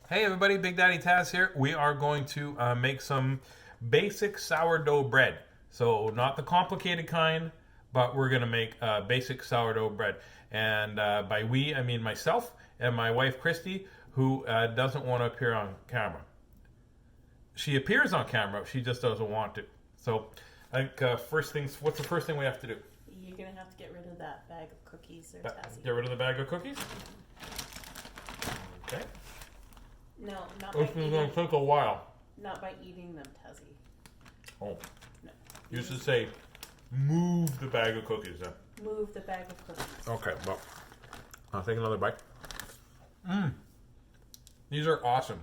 Hey everybody, Big Daddy Tazz here. We are going to make some basic sourdough bread. So not the complicated kind, but we're going to make basic sourdough bread. And by we, I mean myself and my wife Christy, who doesn't want to appear on camera. She appears on camera, she just doesn't want to. So I think first things, what's the first thing we have to do? You're going to have to get rid of that bag of cookies or Tazzy. Get rid of the bag of cookies? Okay. No, not This by is eating. going to take a while. Not by eating them, Tazzy. Oh. No. You should say, move the bag of cookies then. Move the bag of cookies. Okay, well, I'll take another bite. These are awesome.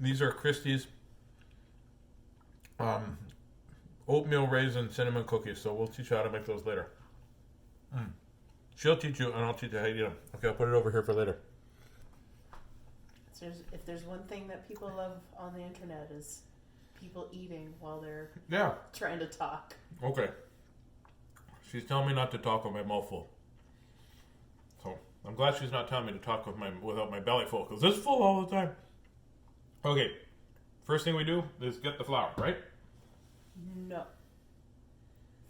These are Christie's oatmeal raisin cinnamon cookies, so we'll teach you how to make those later. She'll teach you, and I'll teach you how to eat them. Okay, I'll put it over here for later. If there's one thing that people love on the internet is people eating while they're trying to talk. Okay. She's telling me not to talk with my mouth full. So I'm glad she's not telling me to talk without my belly full, because it's full all the time. Okay. First thing we do is get the flour, right? No.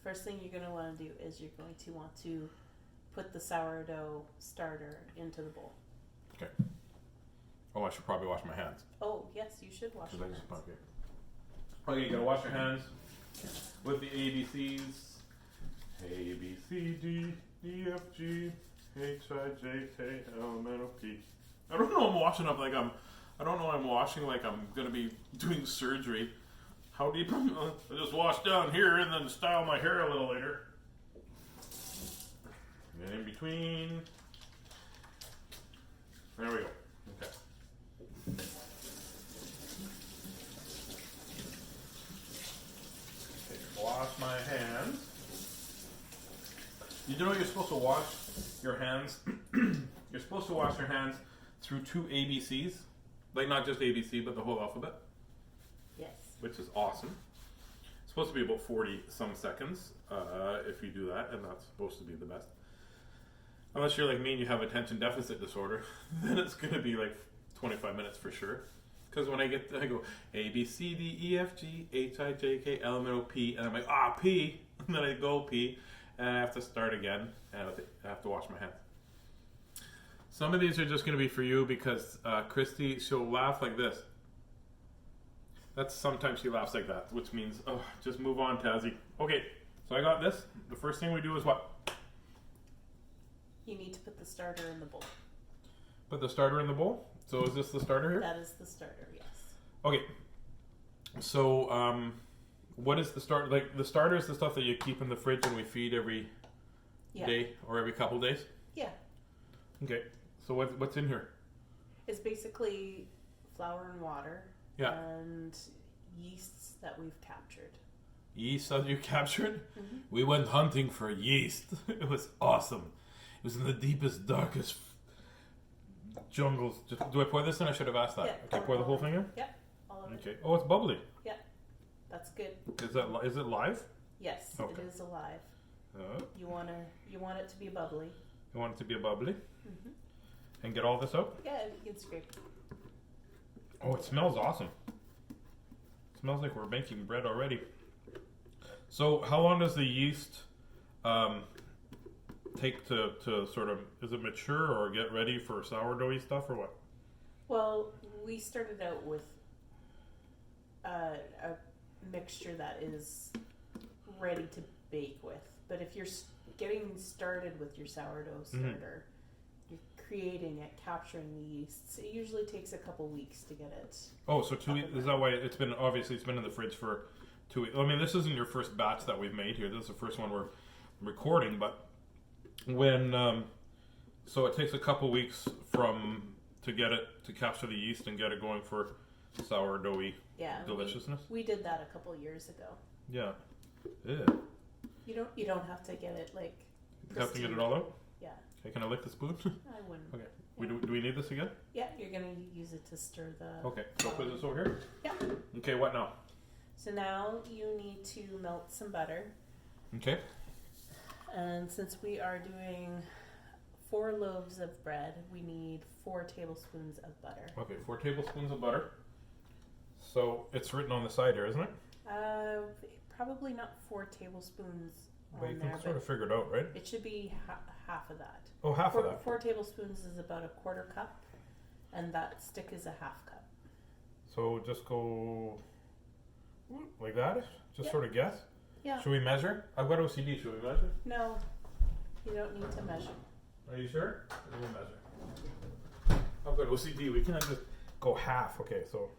First thing you're going to want to do is you're going to want to put the sourdough starter into the bowl. Okay. Oh, I should probably wash my hands. Oh, yes, you should wash your hands. Okay, you gotta wash your hands with the ABCs. A, B, C, D, E, F, G, H, I, J, K, L, M, N, O, P. I don't know I'm washing up like I'm washing like I'm gonna be doing surgery. How deep? I just wash down here and then style my hair a little later. And then in between. There we go. Okay. Wash my hands. You know you're supposed to wash your hands? You're supposed to wash your hands through two ABCs. Like not just ABC, but the whole alphabet. Yes. Which is awesome. It's supposed to be about 40 some seconds if you do that, and that's supposed to be the best. Unless you're like me and you have attention deficit disorder, then it's going to be like 25 minutes for sure. Because when I go A, B, C, D, E, F, G, H, I, J, K, L, M, N, O, P, and I'm like, P, and then I go P, and I have to start again, and I have to wash my hands. Some of these are just going to be for you because Christy, she'll laugh like this. Sometimes she laughs like that, which means, just move on, Tazzy. Okay, so I got this. The first thing we do is what? You need to put the starter in the bowl. Put the starter in the bowl? So is this the starter here? That is the starter, yes. Okay. So, what is the starter? Like, the starter is the stuff that you keep in the fridge and we feed every day or every couple days? Yeah. Okay. So what's in here? It's basically flour and water. Yeah. And yeasts that we've captured. Yeast that you captured? Mm-hmm. We went hunting for yeast. It was awesome. It was in the deepest, darkest jungles. Do I pour this in? I should have asked that. Yeah, Okay, pour the whole thing in? Yep, all of it. Okay. Oh, it's bubbly. Yep, that's good. Is it live? Yes, Okay. it is alive. Uh, You want it to be bubbly. you want it to be bubbly? Mm-hmm. And get all this out? Yeah, you can scrape. Oh, it smells awesome. It smells like we're making bread already. So how long does the yeast take to sort of, is it mature or get ready for sourdoughy stuff or what? Well, we started out with a mixture that is ready to bake with. But if you're getting started with your sourdough starter, you're creating it, capturing the yeasts. It usually takes a couple weeks to get it. Oh, so 2 weeks, is that why it's been in the fridge for 2 weeks? I mean, this isn't your first batch that we've made here. This is the first one we're recording, but when, so it takes a couple weeks to get it, to capture the yeast and get it going for sourdoughy deliciousness. We did that a couple years ago. Yeah. Yeah. You don't have to get it like You have to get it all out? Yeah. Okay, can I lick the spoon? I wouldn't. Okay. Yeah. Do we need this again? Yeah, you're gonna use it to stir the. Okay, so put this over here? Yeah. Okay, what now? So now you need to melt some butter. Okay. And since we are doing 4 loaves of bread, we need 4 tablespoons of butter. Okay, 4 tablespoons of butter. So it's written on the side here, isn't it? Probably not 4 tablespoons But on you there, can sort but of figure it out, right? it should be half of that. Oh, half of that. 4 tablespoons is about a quarter cup, and that stick is a half cup. So just go like that? Just sort of guess? Yeah. Should we measure? I've got OCD. Should we measure? No, you don't need to measure. Are you sure? We'll measure. I've got OCD. We can't just go half. Okay, so.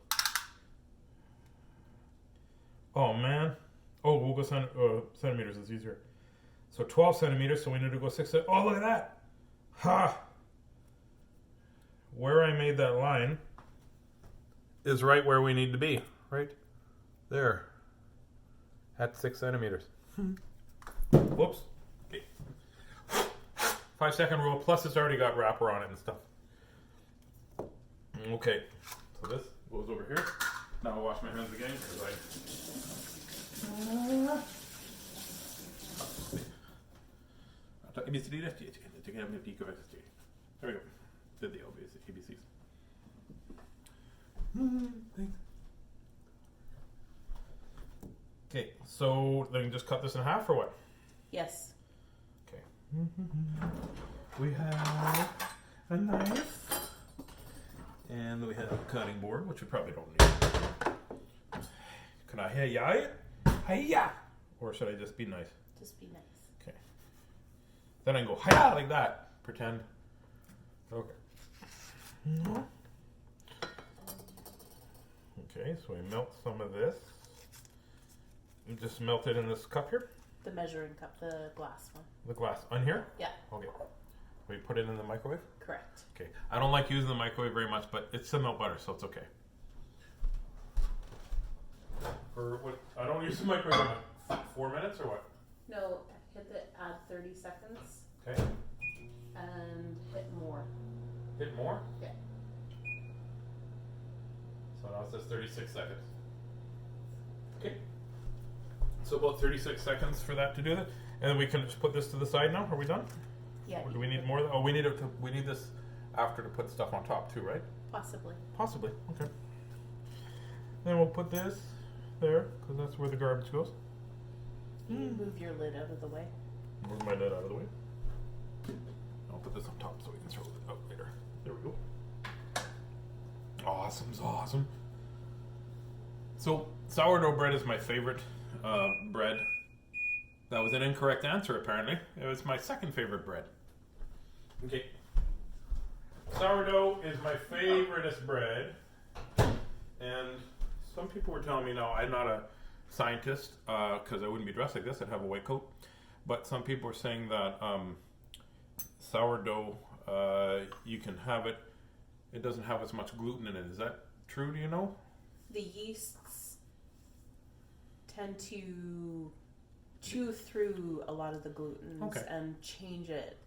Oh, man. Oh, we'll go centimeters. It's easier. So 12 centimeters, so we need to go 6 centimeters. Oh, look at that. Ha! Where I made that line is right where we need to be. Right there. At 6 centimeters. Whoops. Okay. 5-second rule, plus it's already got wrapper on it and stuff. Okay, so this goes over here. Now I'll wash my hands again because there we go. Did the ABCs. Okay, so then just cut this in half or what? Yes. Okay. We have a knife. And we have a cutting board, which we probably don't need. Can I hey-ya it? Hey-ya! Or should I just be nice? Just be nice. Okay. Then I go hi-ya like that. Pretend. Okay. Okay, so we melt some of this. You just melt it in this cup here? The measuring cup, the glass one. The glass. On here? Yeah. Okay. We put it in the microwave? Correct. Okay. I don't like using the microwave very much, but it's still melt butter, so it's okay. For what? I don't use the microwave in 4 minutes or what? No, hit the add 30 seconds. Okay. And hit more. Hit more? Yeah. So now it says 36 seconds. Okay. So about 36 seconds for that to do that. And then we can just put this to the side now. Are we done? Yeah. Or do we need more? Oh, we need this after to put stuff on top too, right? Possibly. Possibly. Okay. Then we'll put this there because that's where the garbage goes. You move your lid out of the way. Move my lid out of the way. I'll put this on top so we can throw it out later. There we go. Awesome's awesome. So sourdough bread is my favorite bread. That was an incorrect answer apparently. It was my second favorite bread. Okay. Sourdough is my favoriteest bread. And some people were telling me, now I'm not a scientist because I wouldn't be dressed like this, I'd have a white coat. But some people were saying that sourdough, you can have it, it doesn't have as much gluten in it. Is that true, do you know? The yeasts tend to chew through a lot of the glutens and change it.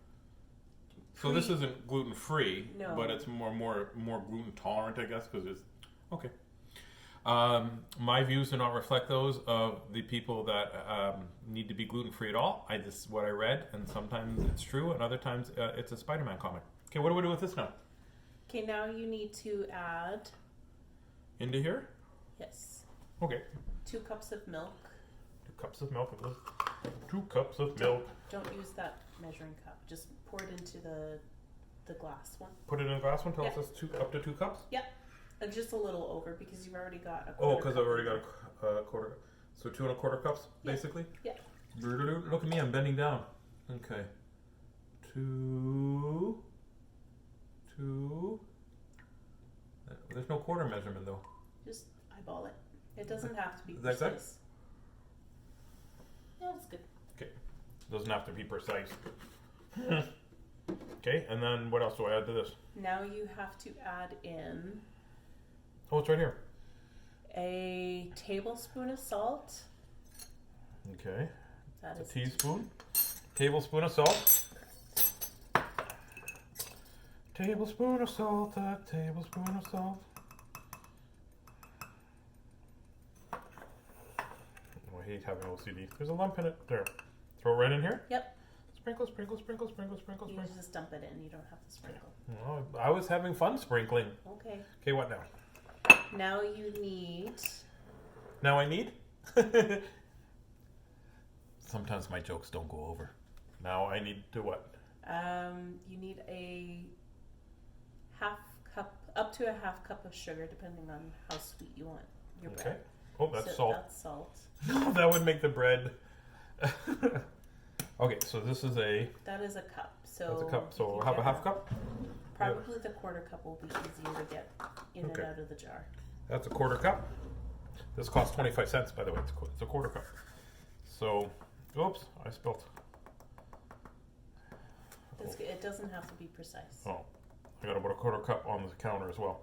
So this isn't gluten free, No. but it's more gluten tolerant, I guess, because it's okay. My views do not reflect those of the people that need to be gluten free at all. This is what I read, and sometimes it's true, and other times it's a Spider-Man comic. Okay, what do we do with this now? Okay, now you need to add. Into here? Yes. Okay. 2 cups of milk. 2 cups of milk. 2 cups of milk. Don't use that measuring cup. Just pour it into the glass one. Put it in a glass one. Tell us Yeah. it's up to 2 cups. Yep. And just a little over because you've already got a quarter. Oh, because I've already got a quarter. So 2 1/4 cups, Yeah. basically. Yeah. Look at me, I'm bending down. Okay. 2. There's no quarter measurement though. Just eyeball it. It doesn't have to be Is that good? precise. Yeah, that's good. Okay. Doesn't have to be precise. Okay, and then what else do I add to this? Now you have to add in Oh, it's right here. a tablespoon of salt. Okay. That A is teaspoon. Tablespoon of salt. Tablespoon of salt. A tablespoon of salt. Oh, I hate having OCD. There's a lump in it. There. Throw it right in here. Yep. Sprinkle, sprinkle, sprinkle, sprinkle, sprinkle, You sprinkle. just dump it in. You don't have to sprinkle. Oh, I was having fun sprinkling. Okay. Okay, what now? Now you need. Now I need? Sometimes my jokes don't go over. Now I need to what? You need a half cup, up to a half cup of sugar, depending on how sweet you want your Okay. bread. Oh, that's So salt. That's salt. No, that would make the bread. Okay, so this is That is a cup. So that's a cup. you So can we'll have a get half cup. Probably the quarter cup will be easier to get in Okay. and out of the jar. That's a quarter cup. This costs 25 cents, by the way. It's a quarter cup. So, oops, I spilled. It doesn't have to be precise. Oh, I got about a quarter cup on the counter as well.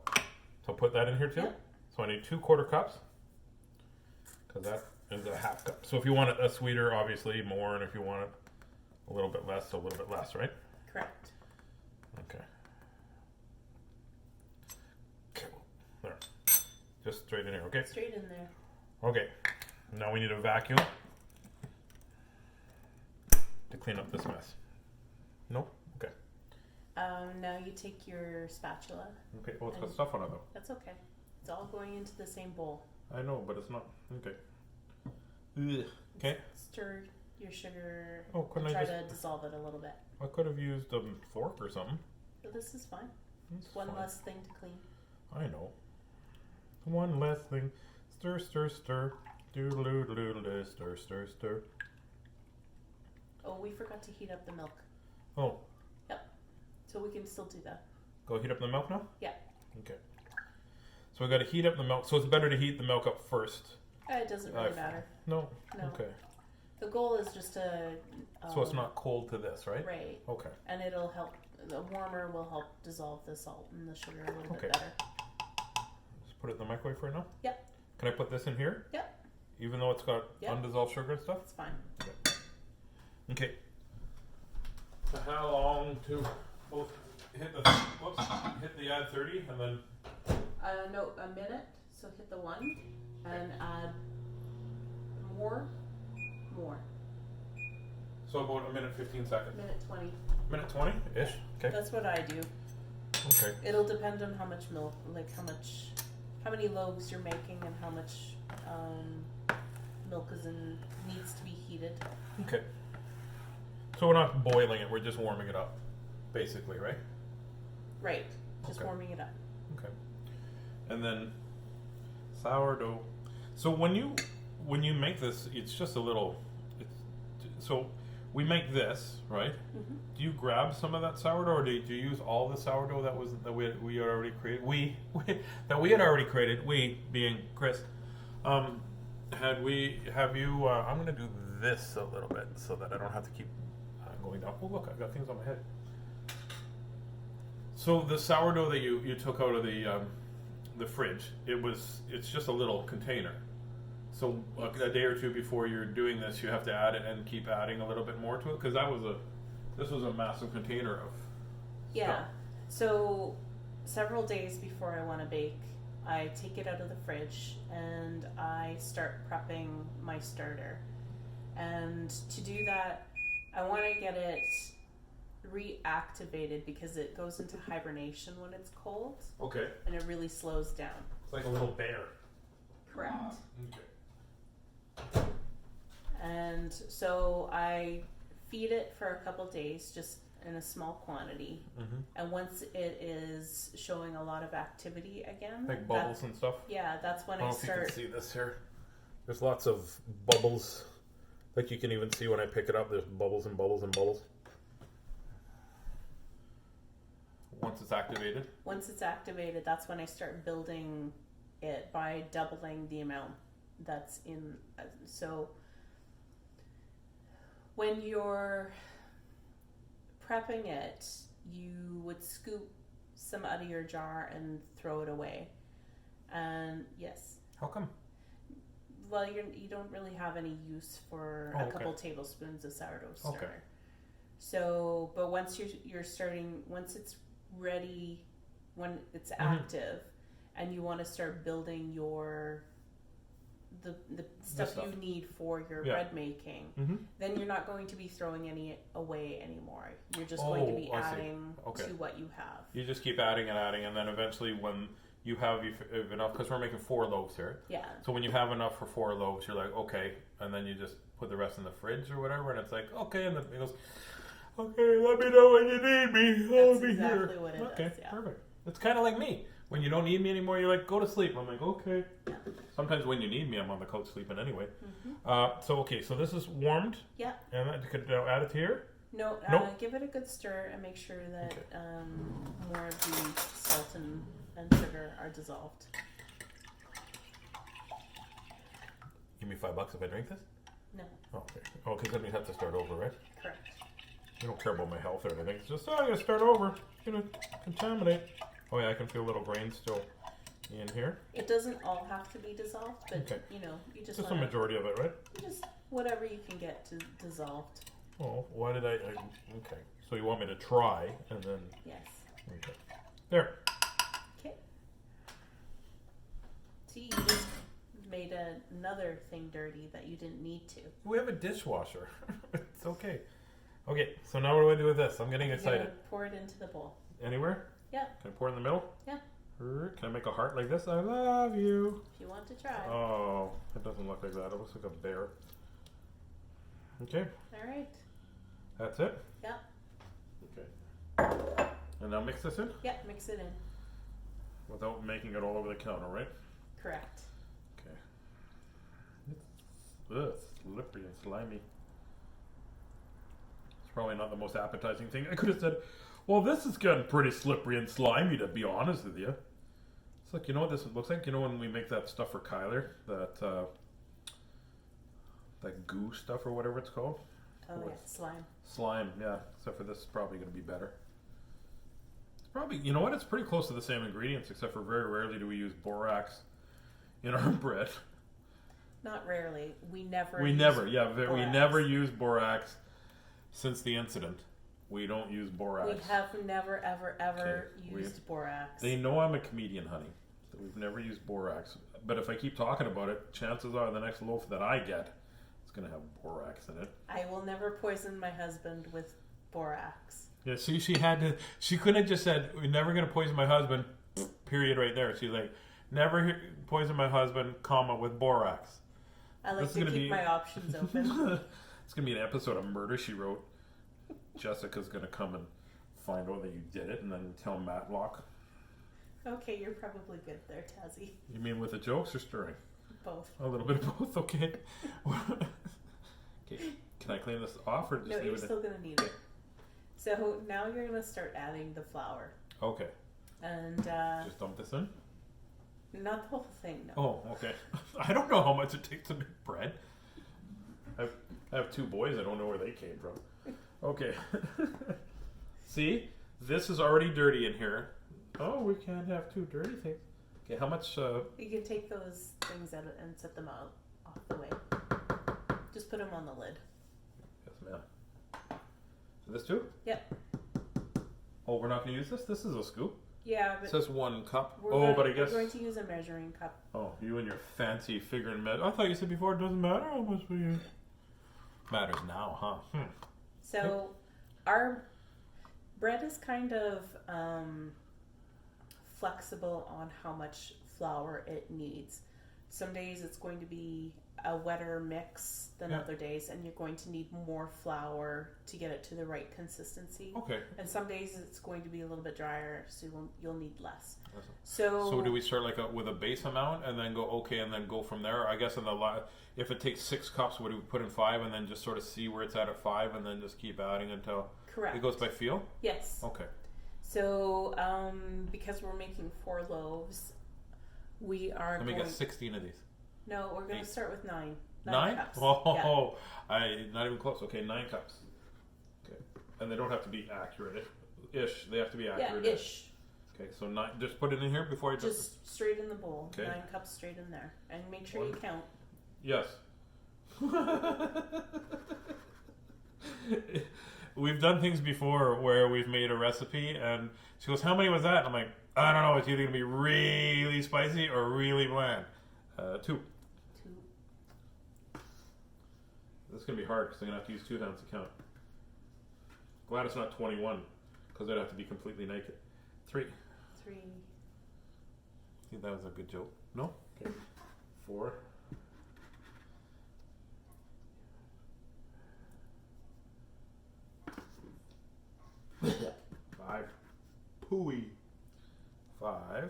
So put that in here too. Yep. So I need 2 quarter cups because that is a half cup. So if you want it a sweeter, obviously more, and if you want it a little bit less, a little bit less, right? Correct. Okay. Okay, there. Just straight in here, okay? Straight in there. Okay. Now we need a vacuum to clean up this mess. No? Okay. Now you take your spatula. Okay. Oh, it's got stuff on it though. That's okay. It's all going into the same bowl. I know, but it's not. Okay. Ugh. Okay. Stir your sugar. Oh, couldn't and I try just? to dissolve it a little bit. I could have used a fork or something. But this is fine. It's One fine. less thing to clean. I know. One less thing. Stir, stir, stir. Doodle doodle stir, stir, stir. Oh, we forgot to heat up the milk. Oh, So we can still do that. go heat up the milk now? Yeah. Okay. So we got to heat up the milk. So it's better to heat the milk up first. It doesn't really matter. No? No. Okay. The goal is just to. So it's not cold to this, right? Right. Okay. And it'll help. The warmer will help dissolve the salt and the sugar a little Okay. bit better. Just put it in the microwave for now? Yep. Can I put this in here? Yep. Even though it's got Yep. undissolved sugar and stuff? It's fine. Okay. So how long to both hit the add 30 and then No, a minute. So hit the 1 and add more. so about a minute 15 seconds. Minute 20. Minute 20 ish. Okay. That's what I do. Okay. It'll depend on how much milk, like how many loaves you're making and how much milk needs to be heated. Okay. So we're not boiling it, we're just warming it up, basically, right? Right. Just Okay. warming it up. Okay. And then sourdough. So when you make this, it's just a little. So we make this, right? Mm-hmm. Do you grab some of that sourdough, or do you use all the sourdough that we had already created? We had already created. We being Chris. I'm gonna do this a little bit so that I don't have to keep going down. Oh look, I got things on my head. So the sourdough that you took out of the fridge, it's just a little container. So a day or two before you're doing this, you have to add it and keep adding a little bit more to it because this was a massive container of Yeah. stuff. So several days before I want to bake, I take it out of the fridge and I start prepping my starter. And to do that, I want to get it reactivated because it goes into hibernation when it's cold Okay, and it really slows down. it's like a little bear. Correct. Okay. And so I feed it for a couple days just in a small quantity. Mm-hmm. And once it is showing a lot of activity again, Like bubbles and stuff. yeah, that's when I I don't know if you start. can see this here. There's lots of bubbles. Like you can even see when I pick it up, there's bubbles and bubbles and bubbles. Once it's activated. Once it's activated, that's when I start building it by doubling the amount that's in. So when you're prepping it, you would scoop some out of your jar and throw it away. And yes, How come? well, you don't really have any use for Oh, a okay. couple tablespoons of sourdough starter. Okay. So, but once you're starting, once it's ready, when it's Mhm. active, and you want to start building your the stuff you need for your bread making, then you're not going to be throwing any away anymore. You're just going to be adding to what you have. You just keep adding, and then eventually when you have enough, because we're making 4 loaves here. Yeah. So when you have enough for 4 loaves, you're like, okay, and then you just put the rest in the fridge or whatever, and it's like, okay, and then it goes, okay, let me know when you need me. I'll be here. Exactly what it okay, does, yeah. Perfect. It's kind of like me. When you don't need me anymore, you're like, go to sleep. I'm like, okay. Yeah. Sometimes when you need me, I'm on the couch sleeping anyway. So this is warmed. Yeah. And I could add it here? No, give it a good stir and make sure that more of the salt and sugar are dissolved. Give me $5 if I drink this? No. Oh, okay. Oh, because then you have to start over, right? Correct. You don't care about my health or anything. It's just, I'm going to start over. It's going to contaminate. Oh yeah, I can feel little grains still in here. It doesn't all have to be dissolved, but you just a majority of it, right? Just whatever you can get to dissolved. Oh, why did I okay. So you want me to try and then... Yes. Okay. There. Okay. See, you just made another thing dirty that you didn't need to. We have a dishwasher. It's okay. Okay, so now what do I do with this? I'm getting excited. Pour it into the bowl. Anywhere? Yeah. Can I pour it in the middle? Yeah. Can I make a heart like this? I love you. If you want to try. Oh, it doesn't look like that. It looks like a bear. Okay. All right. That's it? Yeah. Okay. And now mix this in? Yeah, mix it in. Without making it all over the counter, right? Correct. Okay. It's slippery and slimy. It's probably not the most appetizing thing. I could have said, well, this is getting pretty slippery and slimy, to be honest with you. It's like, you know what this looks like? You know when we make that stuff for Kyler? That goo stuff or whatever it's called? Oh, yeah, slime. Slime, yeah. Except for this is probably going to be better. It's probably, you know what? It's pretty close to the same ingredients, except for very rarely do we use borax in our bread. Not rarely. We never use borax since the incident. We don't use borax. We have never, ever used borax. They know I'm a comedian, honey. So we've never used borax. But if I keep talking about it, chances are the next loaf that I get is going to have borax in it. I will never poison my husband with borax. Yeah, see, she couldn't have just said, we're never going to poison my husband, period, right there. She's like, never poison my husband, comma, with borax. I like to keep my options open. It's going to be an episode of Murder, She Wrote. Jessica's going to come and find out that you did it and then tell Matlock. Okay, you're probably good there, Tazzy. You mean with the jokes or stirring? Both. A little bit of both, okay. Okay, can I clean this off or just No, leave you're it still going to need it. So now you're going to start adding the flour. Okay. And just dump this in? Not the whole thing, no. Oh, okay. I don't know how much it takes to make bread. I have 2 boys, I don't know where they came from. Okay. See? This is already dirty in here. Oh, we can't have 2 dirty things. Okay, how much... You can take those things out and set them out off the way. Just put them on the lid. Yes, ma'am. So this too? Yep. Oh, we're not going to use this? This is a scoop. Yeah, but... It says 1 cup. But I guess... We're going to use a measuring cup. Oh, you and your fancy figure and measure. I thought you said before it doesn't matter how much we use. Matters now, huh? So, our bread is kind of flexible on how much flour it needs. Some days it's going to be a wetter mix than other days, and you're going to need more flour to get it to the right consistency. Okay. And some days it's going to be a little bit drier, so you'll need less. So do we start with a base amount and then go and then go from there? I guess if it takes 6 cups, would we put in 5 and then just sort of see where it's at 5 and then just keep adding until it goes by feel? Yes. Okay. So because we're making 4 loaves, we are. Let me get 16 of these. No, we're going to start with 9. 9 cups. Oh, yeah. Not even close. Okay, 9 cups. Okay, and they don't have to be accurate-ish. They have to be accurate. Yeah, ish. Okay, so 9. Just put it in here before I just straight in the bowl. Okay. 9 cups straight in there, and make sure you count. Yes. We've done things before where we've made a recipe, and she goes, "How many was that?" And I'm like, "I don't know. It's either gonna be really spicy or really bland." 2. This is going to be hard because I'm going to have to use 2 hands to count. Glad it's not 21 because I'd have to be completely naked. 3. 3. I think that was a good joke. No? Okay. 4. 5. Pooey. 5.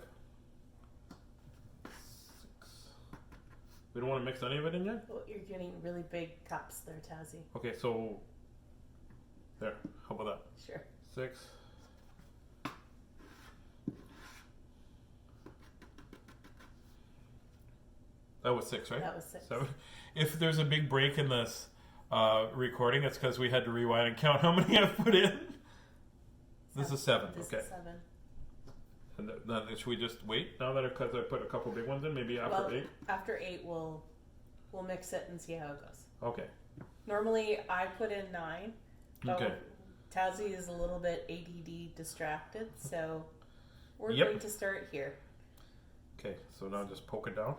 6. We don't want to mix any of it in yet? Oh, you're getting really big cups there, Tazzy. Okay, so there. How about that? Sure. 6. That was 6, right? That was 6. 7. If there's a big break in this recording, it's because we had to rewind and count how many I've put in. This is 7. This okay. is 7. And then should we just wait now that I put a couple big ones in? Maybe after 8. After 8, we'll mix it and see how it goes. Okay. Normally, I put in 9. But Okay. Tazzy is a little bit ADD distracted, so we're Yep. going to start here. Okay. So now just poke it down.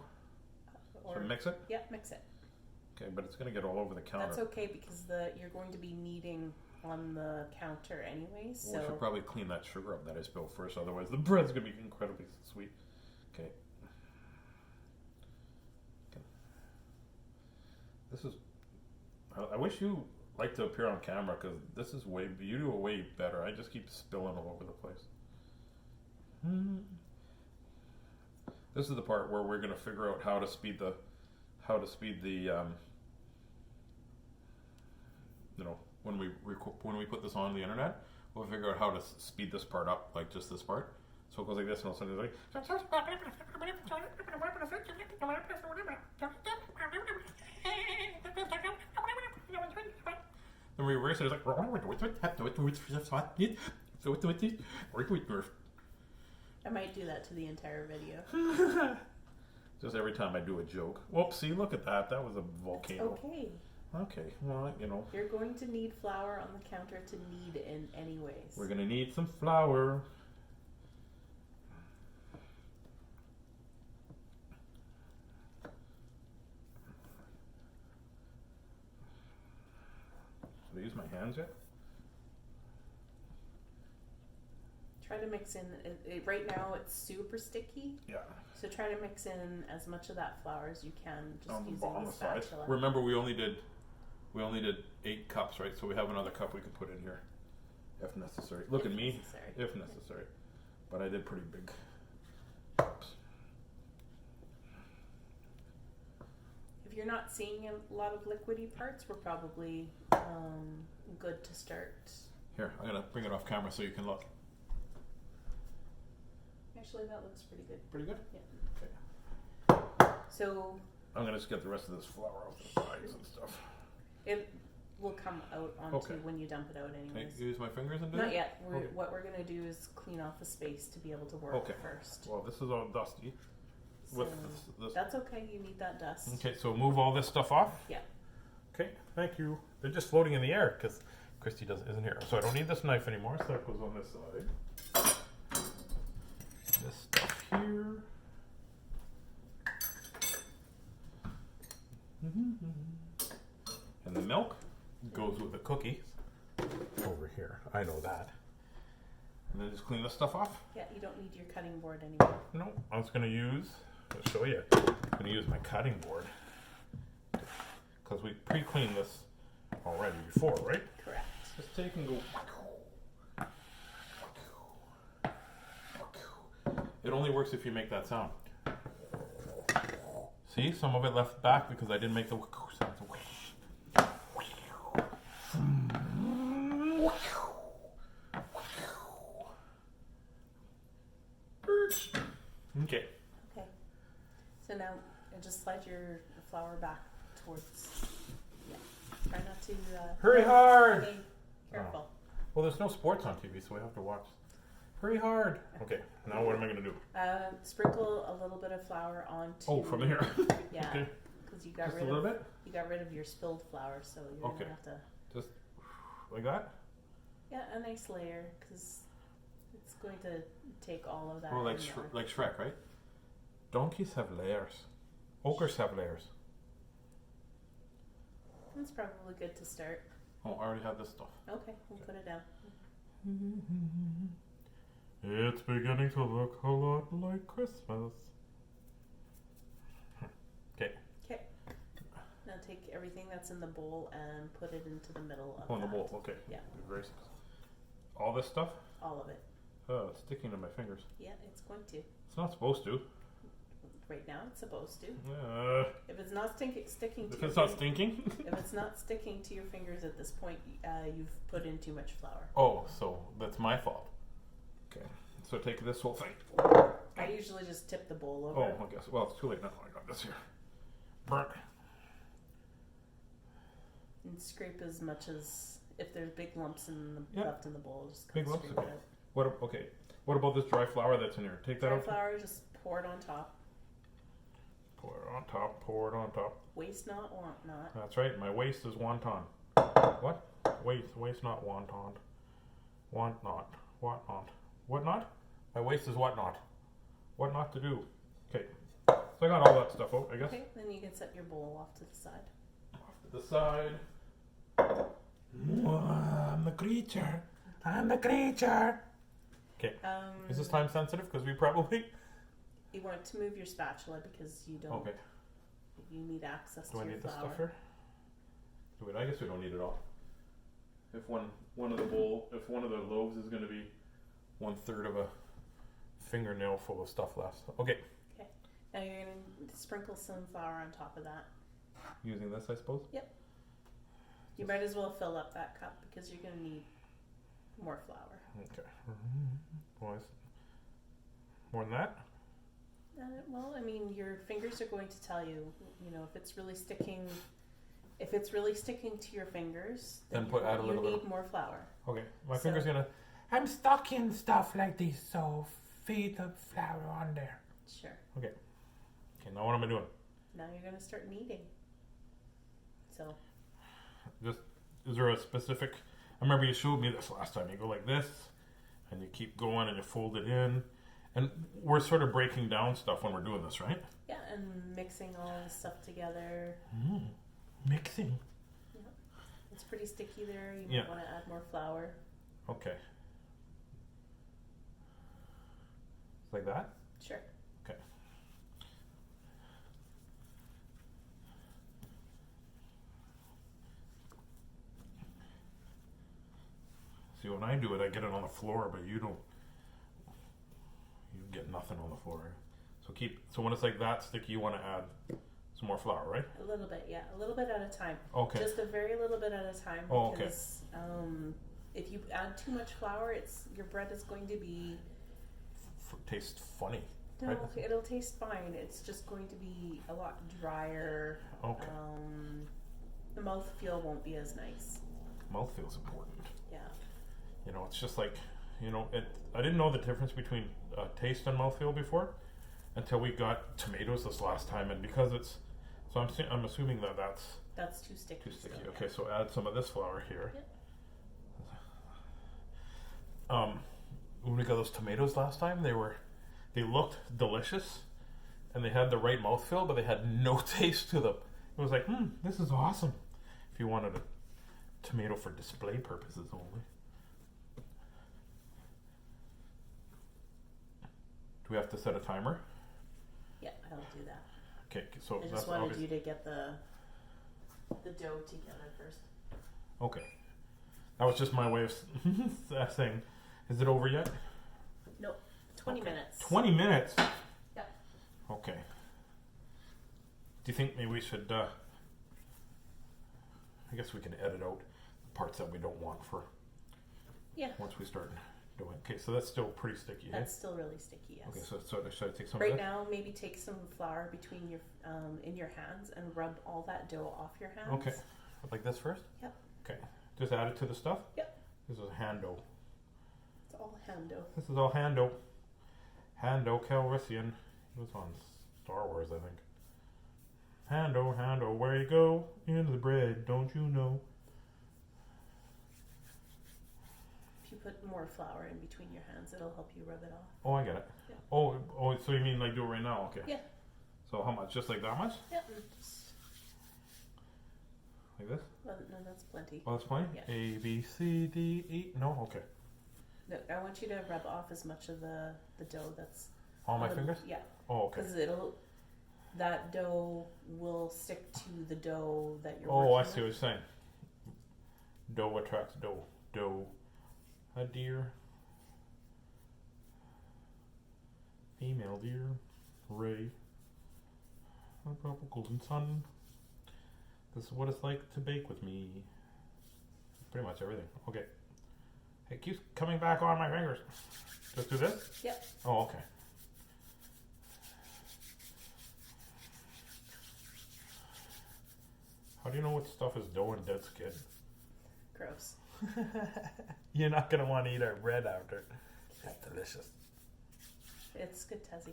Or, So mix it. yeah, mix it. Okay, but it's gonna get all over the counter. That's okay because you're going to be kneading on the counter anyways. Well, we So should probably clean that sugar up that I spilled first, otherwise the bread's gonna be incredibly sweet. Okay. This is. I wish you liked to appear on camera because this is you do it way better. I just keep spilling all over the place. This is the part where we're gonna figure out how to speed the, when we put this on the internet, we'll figure out how to speed this part up, like just this part. So it goes like this, and all of a sudden it's like. Then we reverse it, it's like. I might do that to the entire video. Just every time I do a joke. Whoopsie, look at that. That was a volcano. It's okay. Okay, well, You're going to need flour on the counter to knead in anyways. we're going to need some flour. Should I use my hands yet? Try to mix in, right now it's super sticky, Yeah. so try to mix in as much of that flour as you can just On the using bottom the of the side. spatula. Remember, we only did 8 cups, right? So we have another cup we could put in here if necessary. Look If at me, necessary. if necessary. But I did pretty big cups. If you're not seeing a lot of liquidy parts, we're probably good to start. Here, I'm going to bring it off camera so you can look. Actually, that looks pretty good. Pretty good? Yeah. Okay. So I'm going to just get the rest of this flour off the sides and stuff. it will come out onto Okay. when you dump it out Can anyways. I use my fingers and do Not it? yet. Okay. What we're going to do is clean off the space to be able to work Okay. first. Well, this is all dusty. So With this. that's okay. You need that dust. Okay, so move all this stuff off? Yeah. Okay, thank you. They're just floating in the air because Christy isn't here. So I don't need this knife anymore, so that goes on this side. This stuff here. And the milk goes with the cookies over here. I know that. And then just clean this stuff off. Yeah, you don't need your cutting board anymore. No, I was going to use, I'll show you, I'm going to use my cutting board. Because we pre-cleaned this already before, right? Correct. Just take and go. It only works if you make that sound. See, some of it left back because I didn't make the sound. Okay. Okay. So now just slide your flour back towards. Yeah. Try not to. Hurry hard! Okay. Careful. Well, there's no sports on TV, so we have to watch. Hurry hard! Okay, now what am I going to do? Sprinkle a little bit of flour onto. Oh, from here? Yeah. Okay. Because you got Just a rid little of bit? you got rid of your spilled flour, so you're Okay. gonna have to. Just like that? Yeah, a nice layer because it's going to take all of that. Oh, like in there. like Shrek, right? Donkeys have layers. Ogres have layers. That's probably good to start. Oh, I already have this stuff. Okay, we'll put it down. It's beginning to look a lot like Christmas. Okay. Okay. Now take everything that's in the bowl and put it into the middle of In the that. bowl, okay. Yeah. Very all this stuff? All of it. Oh, it's sticking to my fingers. Yeah, it's going to. It's not supposed to. Right now, it's supposed to. If If it's not sticking to it's not stinking? if it's not sticking to your fingers at this point, you've put in too much flour. Oh, so that's my fault. Okay. So take this whole thing. I usually just tip the bowl over. Oh, I guess. Well, it's too late now. I got this here. Burnt. And scrape as much as if there's big lumps left in the bowl, just Big lumps, scrape okay. it out. What about this dry flour that's in here? Take that Dry out. flour, just pour it on top. Pour it on top. Pour it on top. Waste not, want not. That's right. My waist is wonton. What? Waist not wonton. Want not. What not? What not? My waist is what not. What not to do? Okay. So I got all that stuff out, I guess. Okay, then you can set your bowl off to the side. Off to the side. I'm the creature. I'm the creature. Okay. Is this time sensitive? Because we probably. You want to move your spatula because you don't. Okay. You need access Do to I your need this flour. stuff here? Wait, I guess we don't need it all. If one of the loaves is going to be 1/3 of a fingernail full of stuff left. Okay. Okay. Now you're gonna sprinkle some flour on top of that. Using this, I suppose. Yep. You might as well fill up that cup because you're gonna need more flour. Okay. More than that? Well, I mean, your fingers are going to tell you. You know, if it's really sticking. If it's really sticking to your fingers, then add a little bit. You need more flour. Okay. My finger's gonna. I'm stuck in stuff like this, so feed the flour on there. Sure. Okay. Okay. Now what am I doing? Now you're gonna start kneading. So. Just is there a specific? I remember you showed me this last time. You go like this, and you keep going, and you fold it in, and we're sort of breaking down stuff when we're doing this, right? Yeah, and mixing all this stuff together. Mixing. Yeah. It's pretty sticky there. You Yeah. might want to add more flour. Okay. Like that? Sure. Okay. See, when I do it, I get it on the floor, but you don't. You get nothing on the floor. So when it's like that sticky, you want to add some more flour, right? A little bit, yeah. A little bit at a time. Okay. Just a very little bit at a time. Oh, okay. Because if you add too much flour, your bread is going to be... Taste funny. No, right? it'll taste fine. It's just going to be a lot drier. Okay. The mouthfeel won't be as nice. Mouthfeel's important. Yeah. You know, it's just like, I didn't know the difference between taste and mouthfeel before until we got tomatoes this last time, and because I'm assuming that's too sticky. Too sticky. Still, Okay, yeah. so add some of this flour here. Yep. When we got those tomatoes last time, they looked delicious, and they had the right mouthfeel, but they had no taste to them. It was like, this is awesome. If you wanted a tomato for display purposes only. Do we have to set a timer? Yeah, I'll do that. Okay, so I that's just wanted obvious. you to get the dough together first. Okay. That was just my way of saying, is it over yet? No, 20 Okay. minutes. 20 minutes? Yeah. Okay. Do you think maybe we should, I guess we can edit out the parts that we don't want for once we start doing. Okay, so that's still pretty sticky, That's still really sticky, yes. Okay, so should I take some Right of that? now, maybe take some flour between your in your hands and rub all that dough off your hands. Okay. Like this first? Yep. Okay. Just add it to the stuff? Yep. This is hand dough. It's all hand dough. This is all hand dough. Hand dough Calrissian. He was on Star Wars, I think. Hand dough, where you go? Into the bread, don't you know? If you put more flour in between your hands, it'll help you rub it off. Oh, I get it. Yeah. Oh, so you mean like do it right now? Okay. Yeah. So how much? Just like that much? Yep. Just Like this? Well, no, that's plenty. Oh, that's fine? Yeah. A, B, C, D, E. No? Okay. No, I want you to rub off as much of the dough that's All my on the- fingers? Yeah, Oh, okay. because that dough will stick to the dough that you're Oh, I working see what with. you're saying. Dough attracts dough. Dough. A deer. Female deer. Ray. A purple golden sun. This is what it's like to bake with me. Pretty much everything. Okay. It keeps coming back on my fingers. Just do this? Yep. Oh, okay. How do you know what stuff is dough and dead skin? Gross. You're not going to want to eat our bread after. It's delicious. It's good, Tazzy.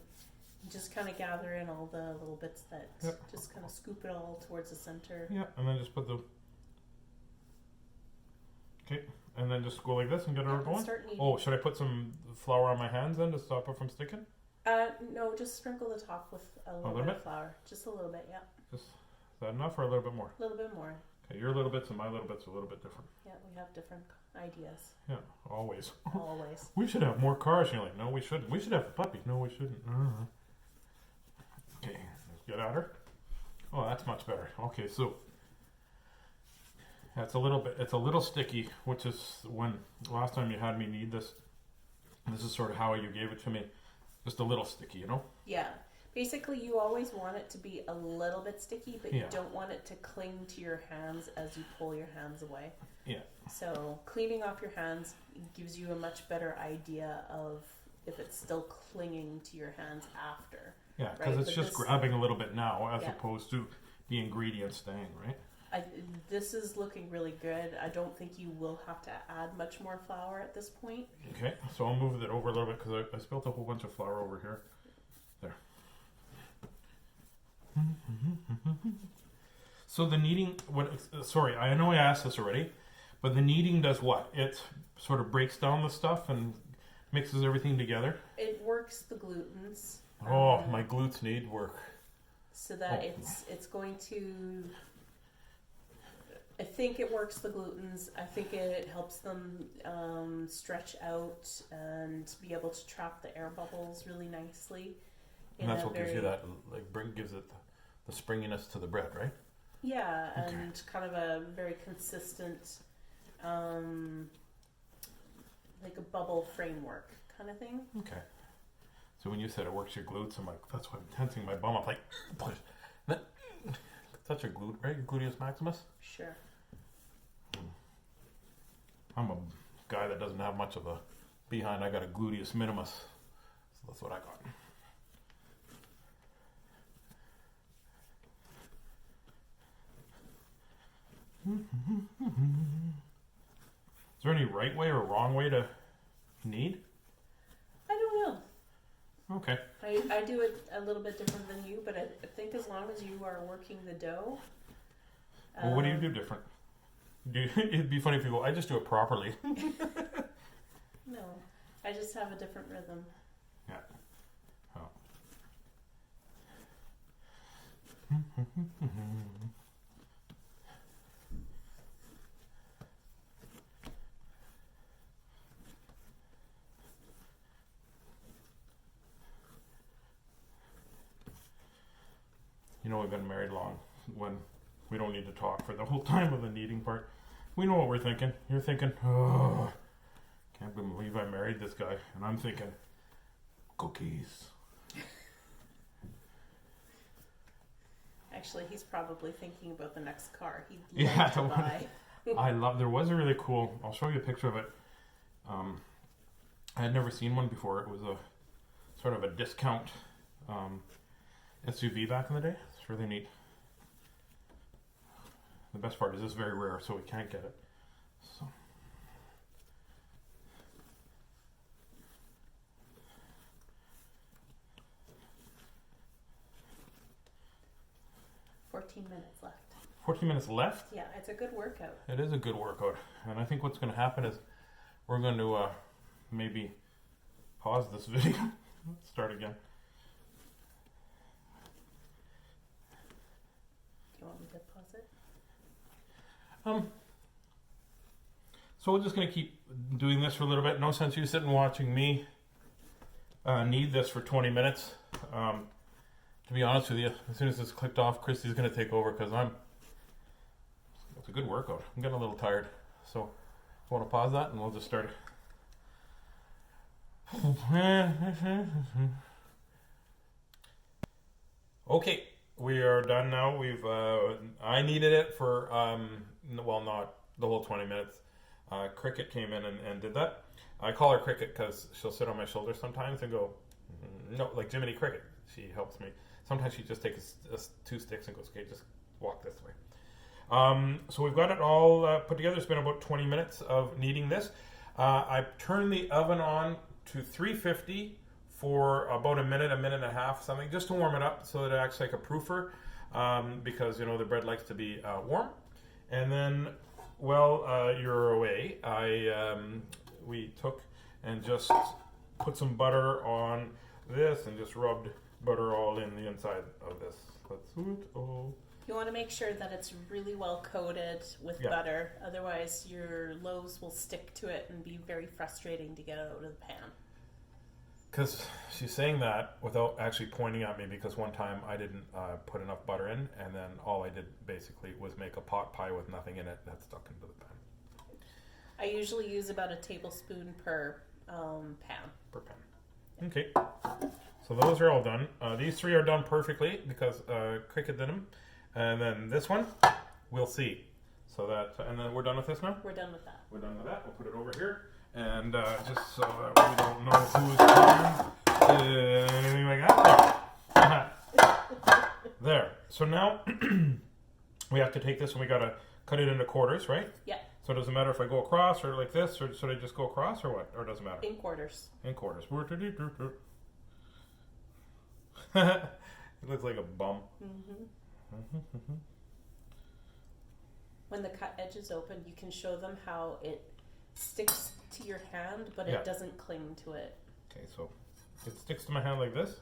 Just kind of gather in all the little bits that Yep. just kind of scoop it all towards the center. Yeah, and then just put the... Okay, and then just go like this and get her And going? start kneading. Oh, should I put some flour on my hands then to stop it from sticking? No, just sprinkle the top with a little little bit bit? of flour. Just a little bit, yeah. Just, is that enough or a little bit more? A little bit more. Okay, your little bits and my little bits are a little bit different. Yeah, we have different ideas. Yeah, always. Always. We should have more cars. You're like, no, we shouldn't. We should have puppies. No, we shouldn't. Okay, let's get at her. Oh, that's much better. Okay, so that's a little bit. It's a little sticky, which is when last time you had me knead this. This is sort of how you gave it to me. Just a little sticky, you know. Yeah. Basically, you always want it to be a little bit sticky, but Yeah. you don't want it to cling to your hands as you pull your hands away. Yeah. So cleaning off your hands gives you a much better idea of if it's still clinging to your hands after. Yeah, because Right, it's but just this- grabbing a little bit now, as Yeah. opposed to the ingredients staying, right? This is looking really good. I don't think you will have to add much more flour at this point. Okay, so I'll move it over a little bit because I spilled a whole bunch of flour over here. There. So the kneading, sorry, I know I asked this already, but the kneading does what? It sort of breaks down the stuff and mixes everything together. It works the glutens. Oh, my glutes need work. So that Oh. it's going to. I think it works the glutens. I think it helps them stretch out and be able to trap the air bubbles really nicely. And that's what gives you that, gives it the springiness to the bread, right? Yeah, Okay. and kind of a very consistent, like a bubble framework kind of thing. Okay. So when you said it works your glutes, I'm like, that's why I'm tensing my bum. I'm like, push. That's your glute, right? Your gluteus maximus? Sure. I'm a guy that doesn't have much of a behind. I got a gluteus minimus. So that's what I got. Is there any right way or wrong way to knead? I don't know. Okay. I do it a little bit different than you, but I think as long as you are working the dough. Well, what do you do different? It'd be funny if you go, I just do it properly. No, I just have a different rhythm. Yeah. Oh. You know, we've been married long when we don't need to talk for the whole time of the kneading part. We know what we're thinking. You're thinking, oh, can't believe I married this guy. And I'm thinking, cookies. Actually, he's probably thinking about the next car he'd like Yeah, to buy. there was a really cool, I'll show you a picture of it. I had never seen one before. It was a sort of a discount SUV back in the day. It's really neat. The best part is it's very rare, so we can't get it. So. minutes left. 14 minutes left? Yeah, it's a good workout. It is a good workout. And I think what's going to happen is we're going to maybe pause this video. Start again. Do you want me to pause it? So we're just going to keep doing this for a little bit. No sense you sitting watching me knead this for 20 minutes. To be honest with you, as soon as this clicked off, Christy's going to take over because it's a good workout. I'm getting a little tired. So I want to pause that and we'll just start. Okay, we are done now. I needed it for, not the whole 20 minutes. Cricket came in and did that. I call her Cricket because she'll sit on my shoulder sometimes and go, no, like Jiminy Cricket. She helps me. Sometimes she just takes 2 sticks and goes, okay, just walk this way. So we've got it all put together. It's been about 20 minutes of kneading this. I turned the oven on to 350 for about a minute and a half, something, just to warm it up so that it acts like a proofer, because, the bread likes to be warm. And then, you're away, we took and just put some butter on this and just rubbed butter all in the inside of this. Let's do it all. You want to make sure that it's really well coated with butter, otherwise your loaves will stick to it and be very frustrating to get out of the pan. Because she's saying that without actually pointing at me, because one time I didn't put enough butter in, and then all I did basically was make a pot pie with nothing in it that stuck into the pan. I usually use about a tablespoon per pan. Per pan. Okay. So those are all done. These 3 are done perfectly because Cricket did them. And then this one, we'll see. So and then we're done with this now? We're done with that. We're done with that. We'll put it over here. And just so that we don't know who's turn, anything like that. There. So now we have to take this and we got to cut it into quarters, right? Yeah. So it doesn't matter if I go across or like this, or should I just go across or what? Or it doesn't matter? In quarters. In quarters. It looks like a bum. Mm-hmm. When the cut edge is open, you can show them how it sticks to your hand, but it doesn't cling to it. Okay, so it sticks to my hand like this?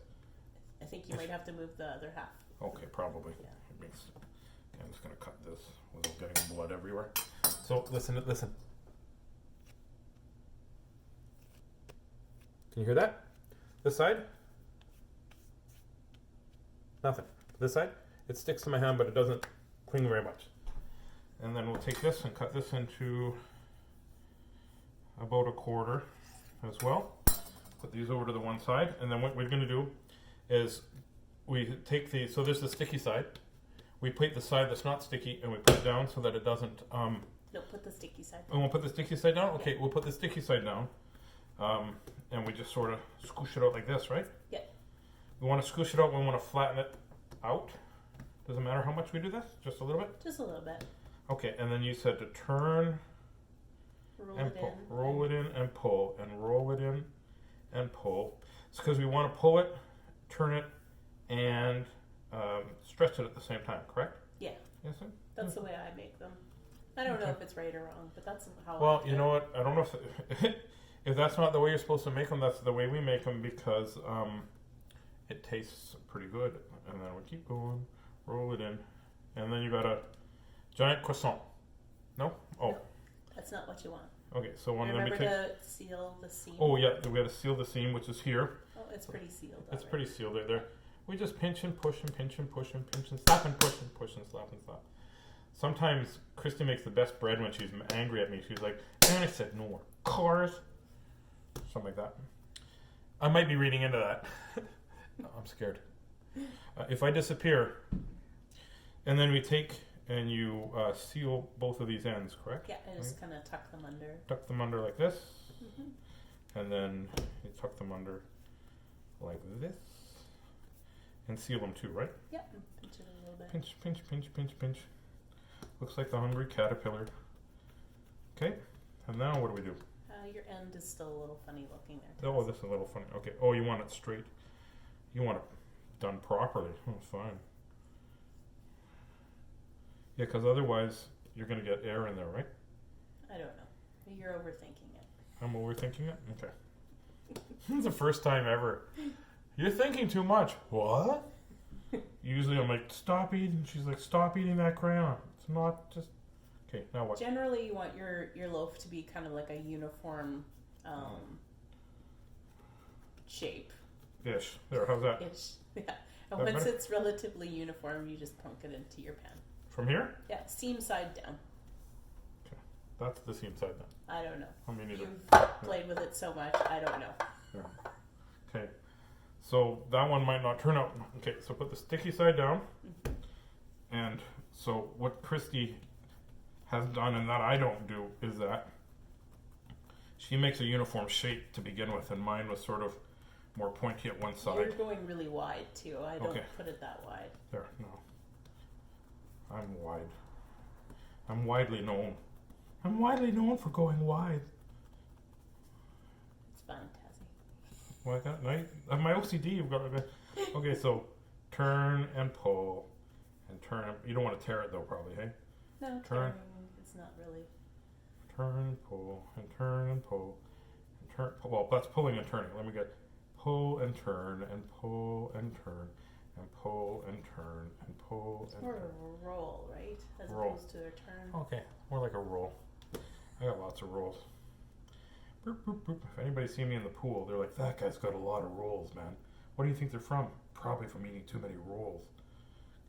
I think you might have to move the other half. Okay, probably. Yeah. Okay, I'm just going to cut this without getting blood everywhere. So, listen. Can you hear that? This side? Nothing. This side? It sticks to my hand, but it doesn't cling very much. And then we'll take this and cut this into about a quarter as well. Put these over to the one side. And then what we're going to do is we take so there's the sticky side. We put the side that's not sticky and we put it down so that it doesn't... No, put the sticky side down. And we'll put the sticky side down? Okay, we'll put the sticky side down. And we just sort of squish it out like this, right? Yeah. We want to squish it out, we want to flatten it out. Doesn't matter how much we do this? Just a little bit? Just a little bit. Okay, and then you said to turn and pull. Roll it in and pull, and roll it in and pull. It's because we want to pull it, turn it, and stretch it at the same time, correct? Yeah. Yes, sir? That's the way I make them. I don't know if it's right or wrong, but that's how Well, you know what? I don't know if... If that's not the way you're supposed to make them, that's the way we make them because it tastes pretty good. And then we keep going, roll it in, and then you got a giant croissant. No? Oh. No, that's not what you want. Okay, so one of them remember to seal the seam. Oh yeah, we got to seal the seam, which is here. Oh, it's pretty sealed. It's pretty sealed right there. We just pinch and push and pinch and push and pinch and slap and push and push and slap and slap. Sometimes Christy makes the best bread when she's angry at me. She's like, and I said no more cars. Something like that. I might be reading into that. No, I'm scared. If I disappear, and then we take and you seal both of these ends, correct? Yeah, and just kind of tuck them under. Tuck them under like this. Mm-hmm. And then you tuck them under like this. And seal them too, right? Yep, pinch it a little bit. Pinch, pinch, pinch, pinch, pinch. Looks like the hungry caterpillar. Okay, and now what do we do? Your end is still a little funny looking there. Oh, this is a little funny. Okay. Oh, you want it straight. You want it done properly. Oh, fine. Yeah, because otherwise you're going to get air in there, right? I don't know. You're overthinking it. I'm overthinking it? Okay. It's the first time ever. You're thinking too much. What? Usually I'm like, stop eating. She's like, stop eating that crayon. It's not just... Okay, now what? Generally, you want your loaf to be kind of like a uniform shape. Ish. There, how's that? Ish. Yeah. And That once better? it's relatively uniform, you just plunk it into your pan. From here? Yeah, seam side down. That's the seam side then. I don't know. I mean, either. You've played with it so much, I don't know. Yeah. Okay. So that one might not turn out. Okay, so put the sticky side down. And so what Christy has done and that I don't do is that she makes a uniform shape to begin with, and mine was sort of more pointy at one side. You're going really wide too. I don't Okay. put it that wide. There, no. I'm wide. I'm widely known. I'm widely known for going wide. It's fine, Tazzy. Like that, right? My OCD, you've got like that. Okay, so turn and pull and turn. You don't want to tear it though, probably, hey? No, Turn. tearing, it's not really. Turn and pull and turn and pull and turn. Well, that's pulling and turning. Let me get pull and turn and pull and turn and pull and turn and pull It's and more turn. of a roll, right? As Roll. opposed to a turn. Okay, more like a roll. I got lots of rolls. Boop, boop, boop. If anybody see me in the pool, they're like, that guy's got a lot of rolls, man. What do you think they're from? Probably from eating too many rolls.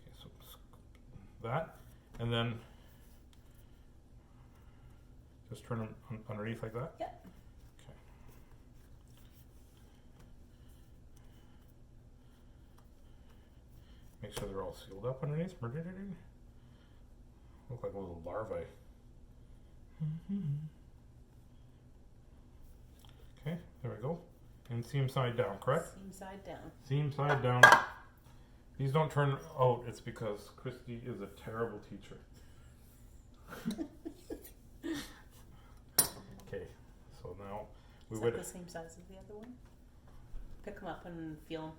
Okay, so that, and then just turn them underneath like that? Yep. Okay. Make sure they're all sealed up underneath. Look like little larvae. Okay, there we go. And seam side down, correct? Seam side down. Seam side down. These don't turn out. It's because Christy is a terrible teacher. Okay, so now we Is would. that the same size as the other one? Pick them up and feel them.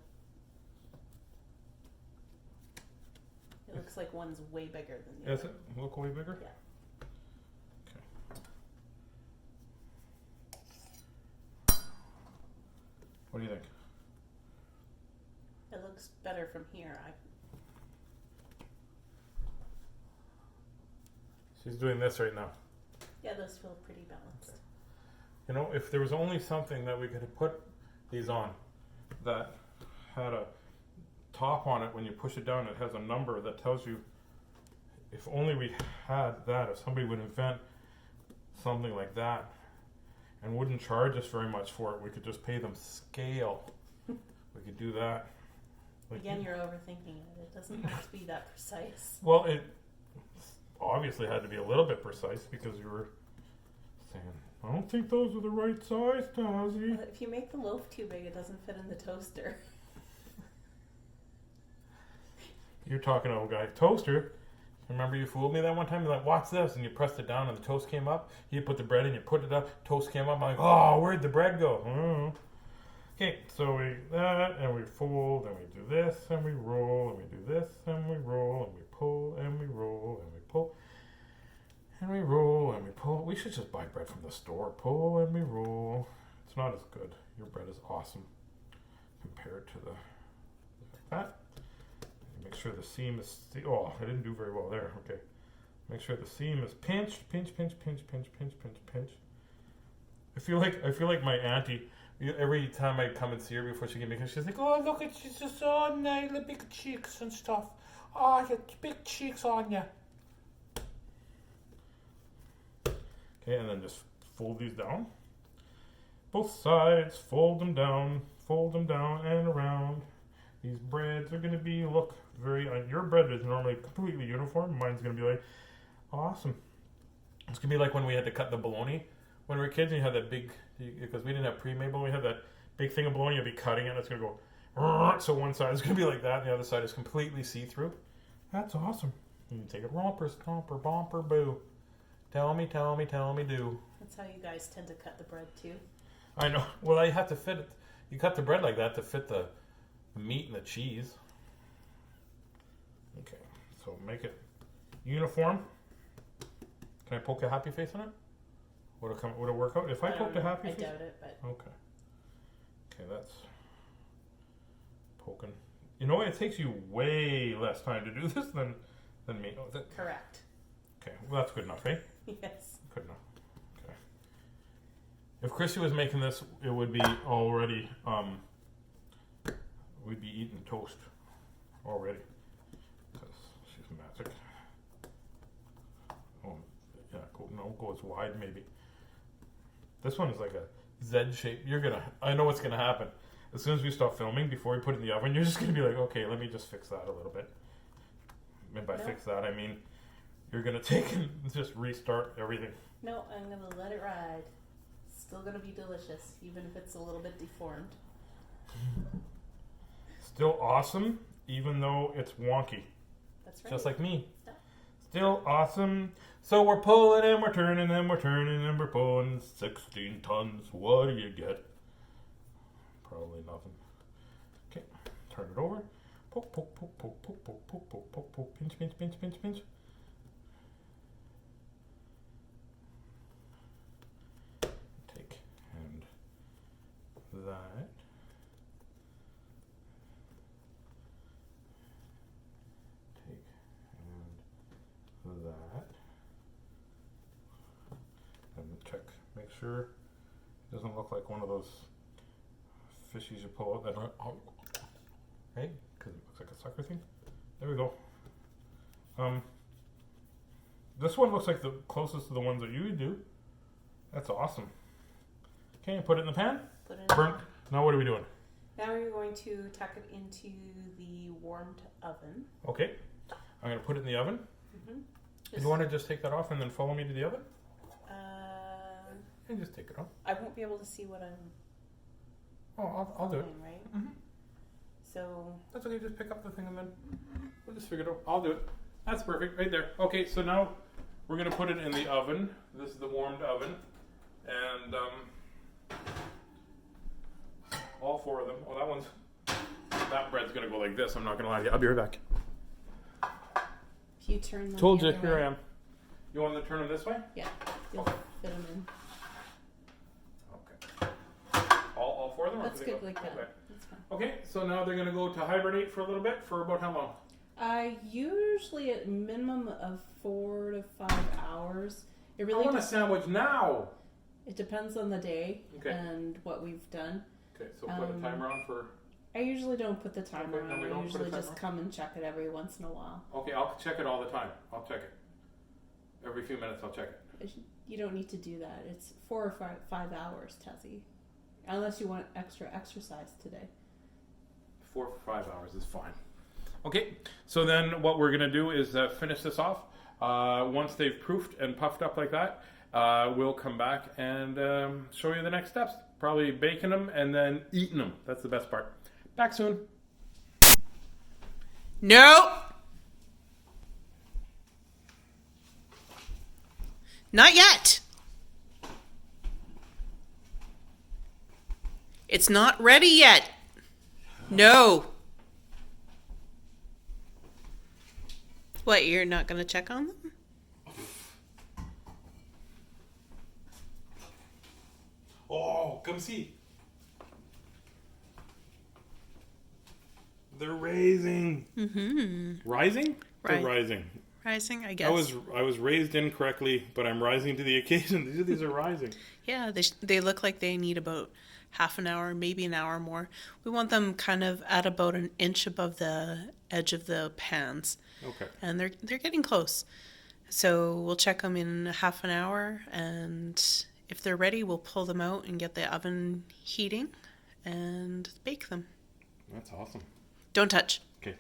It looks like one's way bigger than the Is other. it look way bigger? Yeah. What do you think? It looks better from here. She's doing this right now. Yeah, those feel pretty balanced. Okay. You know, if there was only something that we could have put these on that had a top on it, when you push it down, it has a number that tells you. If only we had that, if somebody would invent something like that and wouldn't charge us very much for it, we could just pay them scale. We could do that. Like Again, you're overthinking it. It doesn't have to be that precise. Well, it obviously had to be a little bit precise because you were saying, I don't think those are the right size, Tazzy. If you make the loaf too big, it doesn't fit in the toaster. You're talking to old guy. Toaster. Remember you fooled me that one time? You're like, watch this. And you pressed it down and the toast came up. You put the bread in, you put it up, toast came up. I'm like, oh, where'd the bread go? Oh. Okay, so we that, and we fold, and we do this, and we roll, and we do this, and we roll, and we pull, and we roll, and we pull, and we roll, and we pull. We should just buy bread from the store. Pull, and we roll. It's not as good. Your bread is awesome compared to that. Make sure the seam is, oh, I didn't do very well there. Okay. Make sure the seam is pinched, pinch, pinch, pinch, pinch, pinch, pinch, pinch. I feel like my auntie, every time I come and see her before she gave me, she's like, oh, look at, she's just so nice, the big cheeks and stuff. Oh, you got big cheeks on you. Okay, and then just fold these down. Both sides, fold them down and around. These breads are going to be, look, very, your bread is normally completely uniform. Mine's going to be like, awesome. It's going to be like when we had to cut the bologna when we were kids and you had that big, because we didn't have pre-made bologna, we had that big thing of bologna, you'll be cutting it, and it's going to go, so one side is going to be like that, and the other side is completely see-through. That's awesome. You can take it romper, stomper, bomper, boo. Tell me, do. That's how you guys tend to cut the bread too. I know. Well, I have to fit it. You cut the bread like that to fit the meat and the cheese. Okay, so make it uniform. Can I poke a happy face on it? Would it work out? If I poked a happy face? I doubt it, but... Okay. Okay, that's poking. You know what? It takes you way less time to do this than me. Oh, Correct. Okay, well that's good enough, eh? Yes. Good enough. Okay. If Chrissy was making this, it would be already, we'd be eating toast already. Because she's magic. Oh, yeah, go as wide maybe. This one is like a Z shape. I know what's gonna happen. As soon as we stop filming, before we put it in the oven, you're just gonna be like, okay, let me just fix that a little bit. And by fix that, I mean, you're gonna take and just restart everything. No, I'm gonna let it ride. Still gonna be delicious, even if it's a little bit deformed. Still awesome, even though it's wonky. That's right. Just like me. Yeah. Still awesome. So we're pulling and we're turning and we're turning and we're pulling 16 tons. What do you get? Probably nothing. Okay, turn it over. Poke, poke, poke, poke, poke, poke, poke, poke, poke, poke. Pinch, pinch, pinch, pinch, pinch. Take and that. Take and that. And check. Make sure it doesn't look like one of those fishies you pull out that are, right? Because it looks like a sucker thing. There we go. This one looks like the closest to the ones that you would do. That's awesome. Okay, put it in the pan. Put it Burn. Now what are we doing? Now you're going to tuck it into the warmed oven. Okay, I'm gonna put it in the oven. Mm-hmm. You want to just take that off and then follow me to the oven? And just take it off. I won't be able to see what I'm. Oh, I'll do it. Doing, right? Mm-hmm. So That's okay. Just pick up the thing and then we'll just figure it out. I'll do it. That's perfect, right there. Okay, so now we're gonna put it in the oven. This is the warmed oven, and all four of them. Oh, that bread's gonna go like this. I'm not gonna lie to you. I'll be right back. if you turn them. Told the you. other Here way- I am. You want to turn them this way? Yeah, you'll fit them in. Okay. All four of them. or That's do they good go- like that. Okay. That's fine. Okay, so now they're gonna go to hibernate for a little bit. For about how long? Usually at minimum of 4 to 5 hours. It I really want a sandwich now. it depends on the day Okay. and what we've done. Okay, so put a timer on for. I usually don't put the timer Okay, then on. we I don't put a usually just timer? come and check it every once in a while. Okay, I'll check it all the time. I'll check it. Every few minutes I'll check it. You don't need to do that. It's 4 or 5 hours, Tazzy. Unless you want extra exercise today. 4 or 5 hours is fine. Okay, so then what we're gonna do is finish this off. Once they've proofed and puffed up like that, we'll come back and show you the next steps. Probably baking them and then eating them. That's the best part. Back soon. Nope. Not yet. It's not ready yet. No. What, you're not going to check on them? Oh, come see. They're raising. Mm-hmm. Rising? They're Right. rising. Rising, I guess. I was raised incorrectly, but I'm rising to the occasion. These are rising. Yeah, they look like they need about half an hour, maybe an hour more. We want them kind of at about an inch above the edge of the pans. Okay. And they're getting close. So we'll check them in half an hour, and if they're ready, we'll pull them out and get the oven heating and bake them. That's awesome. Don't touch. Okay.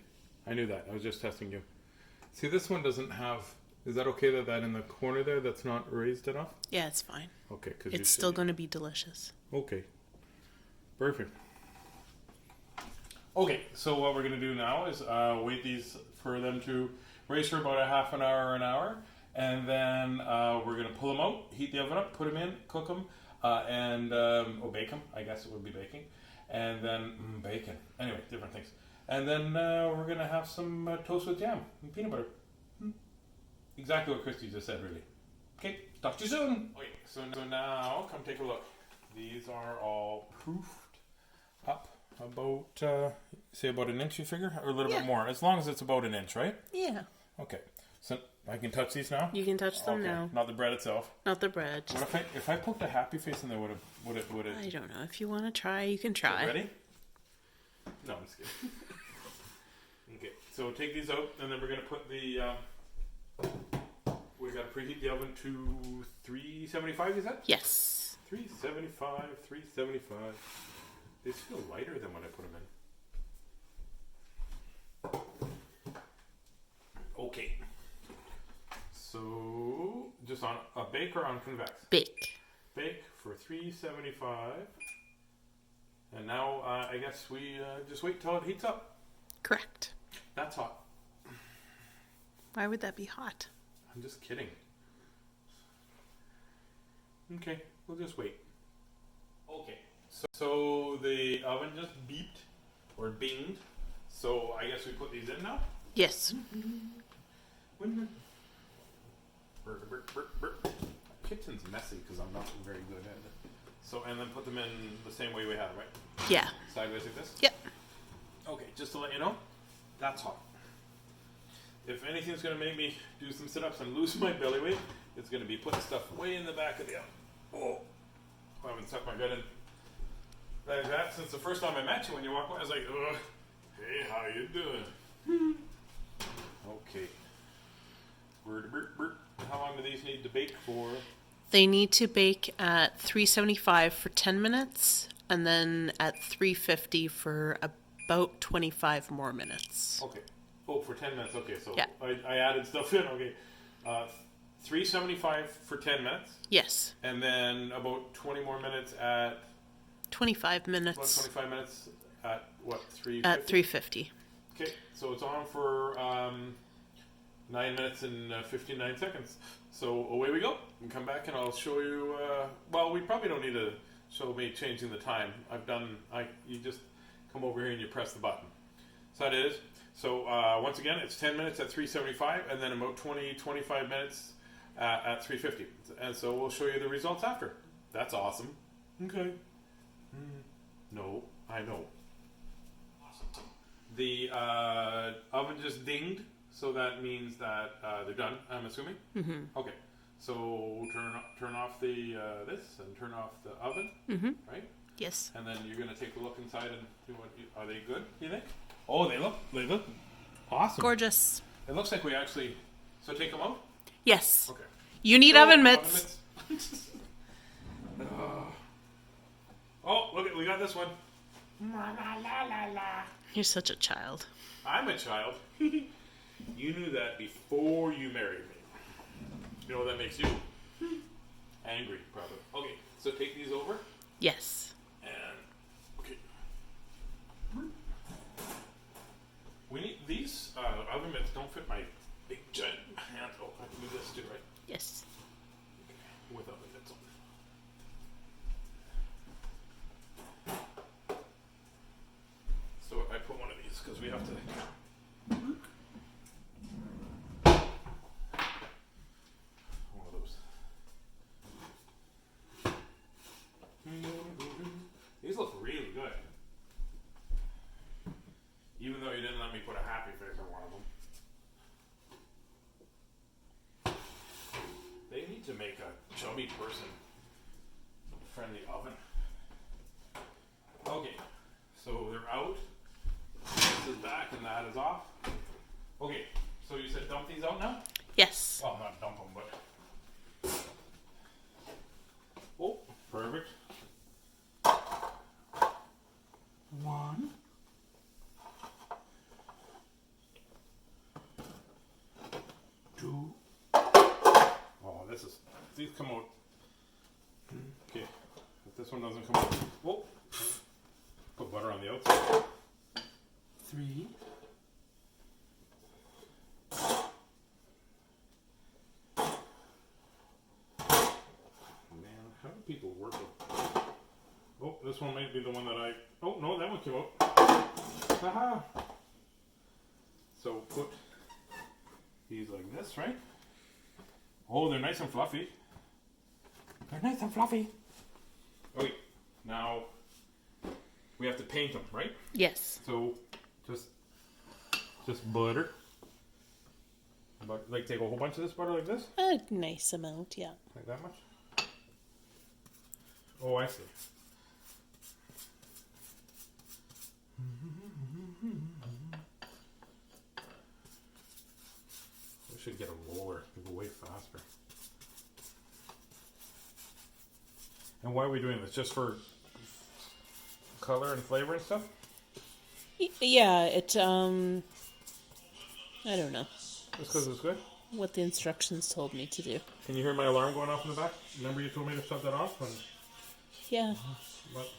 I knew that. I was just testing you. See, this one doesn't have... Is that okay that in the corner there that's not raised enough? Yeah, it's fine. Okay. Cause It's still going to be delicious. Okay. Perfect. Okay, so what we're going to do now is wait these for them to raise for about a half an hour or an hour. And then we're going to pull them out, heat the oven up, put them in, cook them, and or bake them. I guess it would be baking. And then bacon. Anyway, different things. And then we're going to have some toast with jam and peanut butter. Exactly what Christy just said, really. Okay, talk to you soon. Okay, so now come take a look. These are all proofed up about, say about an inch, you figure? Or a little bit more, as long as it's about an inch, right? Yeah. Okay, so I can touch these now? You can touch them Okay, now. not the bread itself. Not the bread. What if I poked a happy face in there, would it I don't know. If you want to try, you can try. ready? No, I'm just kidding. Okay, so take these out, and then we're gonna put the we gotta preheat the oven to 375, you said? Yes. 375. They feel lighter than when I put them in. Okay. So, just on a bake or on convex? Bake. Bake for 375. And now, I guess we just wait till it heats up. Correct. That's hot. Why would that be hot? I'm just kidding. Okay, we'll just wait. Okay, so the oven just beeped or binged. So I guess we put these in now. Yes. Kitchen's messy because I'm not very good at it. So and then put them in the same way we had them, right? Yeah. Sideways like this. Yep. Okay, just to let you know, that's hot. If anything's going to make me do some sit-ups and lose my belly weight, it's going to be putting stuff way in the back of the oven. Oh, I haven't stuck my gut in like that since the first time I met you. When you walked by, I was like, ugh, hey, how you doing? Okay. How long do these need to bake for? They need to bake at 375 for 10 minutes and then at 350 for about 25 more minutes. Okay. Oh, for 10 minutes. Okay, so Yeah. I added stuff in. Okay. 375 for 10 minutes. Yes. And then about 20 more minutes at... 25 About minutes 25 minutes at what, 350? at 350. Okay, so it's on for 9 minutes and 59 seconds. So away we go. And come back and I'll show you. Well, we probably don't need to show me changing the time. You just come over here and you press the button. So that is. So once again, it's 10 minutes at 375 and then about 20-25 minutes at 350. And so we'll show you the results after. That's awesome. Okay. No, I know. The oven just dinged, so that means that they're done, I'm assuming? Mm-hmm. Okay, so turn off the this and turn off the oven, Mm-hmm. right? Yes. And then you're going to take a look inside and see are they good, you think? Oh, they look awesome. Gorgeous. It looks like we actually, so take them out? Yes. Okay. You need So, oven mitts. Oh, look, we got this one. You're such a child. I'm a child. You knew that before you married me. You know what that makes you? Angry, probably. Okay, so take these over. Yes. And, okay. We need these oven mitts don't fit my big giant hand. Oh, I can do this too, right? Yes. Okay, with oven mitts on. So I put one of these because we have to. One of those. These look really good. Even though you didn't let me put a happy face on one of them. They need to make a chubby person friendly oven. Okay, so they're out. This is back and that is off. Okay, so you said dump these out now? Yes. Well, not dump them, but... Oh, perfect. One. Two. Oh, these come out. Okay, if this one doesn't come out. Whoa. Put butter on the outside. 3. Man, how do people work with... Oh, this one might be the one that I... Oh, no, that one came out. Haha. So put these like this, right? Oh, they're nice and fluffy. They're nice and fluffy. Okay, now we have to paint them, right? Yes. So just butter. About, like, take a whole bunch of this butter like this? A nice amount, yeah. Like that much? Oh, I see. We should get a roller. It'll go way faster. And why are we doing this? Just for color and flavor and stuff? Yeah, I don't know Just because it's good? what the instructions told me to do. Can you hear my alarm going off in the back? Remember you told me to shut that off? Yeah. But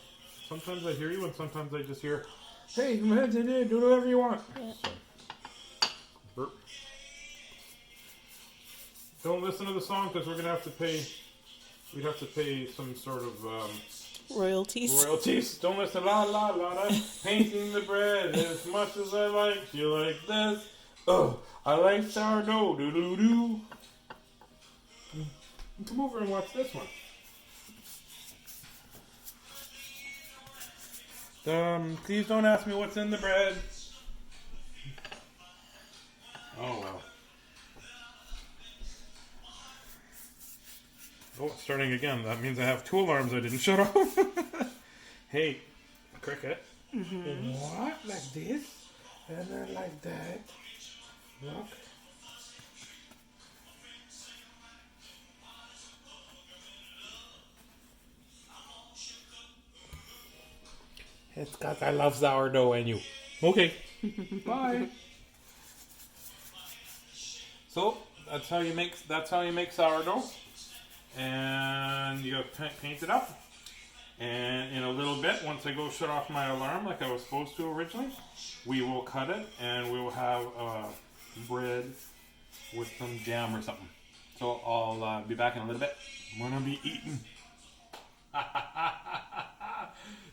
sometimes I hear you and sometimes I just hear, hey, do whatever you want. Yeah. So, burp. Don't listen to the song because we're going to have to pay, we'd have to pay some sort of Royalties. Don't listen, la la la la, painting the bread as much as I like you like this. Oh, I like sourdough, doo doo doo. Come over and watch this one. Please don't ask me what's in the bread. Oh well. Oh, it's starting again. That means I have 2 alarms I didn't shut off. Hey, cricket. Mm-hmm. What? Like this? And then like that? Look. It's because I love sourdough and you. Okay. Bye. So that's how you make sourdough. And you paint it up. And in a little bit, once I go shut off my alarm like I was supposed to originally, we will cut it and we will have bread with some jam or something. So I'll be back in a little bit. I'm gonna be eating.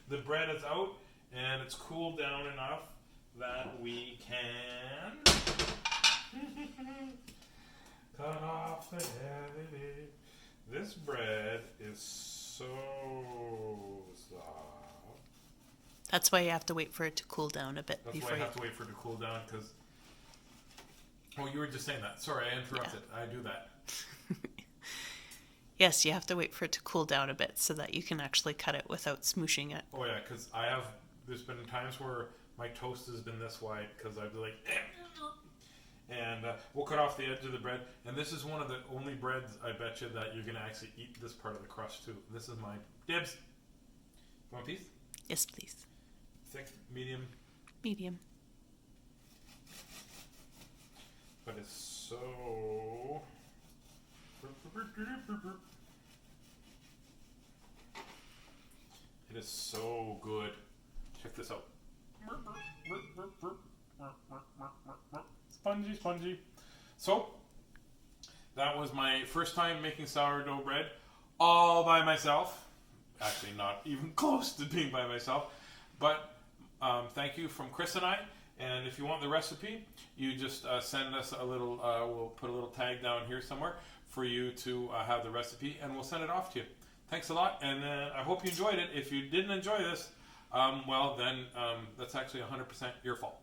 The bread is out and it's cooled down enough that we can cut off the head. This bread is so soft. That's why you have to wait for it to cool down a bit. That's before why I have to wait for it to cool down because... Oh, you were just saying that. Sorry, I interrupted. Yeah. I do that. Yes, you have to wait for it to cool down a bit so that you can actually cut it without smooshing it. Oh yeah, because there's been times where my toast has been this wide because I've been like... And we'll cut off the edge of the bread. And this is one of the only breads, I bet you, that you're going to actually eat this part of the crust too. This is mine. Dibs. You want a piece? Yes, please. Thick, medium. Medium. But it's so... It is so good. Check this out. Spongy, spongy. So, that was my first time making sourdough bread all by myself. Actually, not even close to being by myself. But thank you from Chris and I. And if you want the recipe, you just send us a little, we'll put a little tag down here somewhere for you to have the recipe, and we'll send it off to you. Thanks a lot, and I hope you enjoyed it. If you didn't enjoy this, well, then that's actually 100% your fault.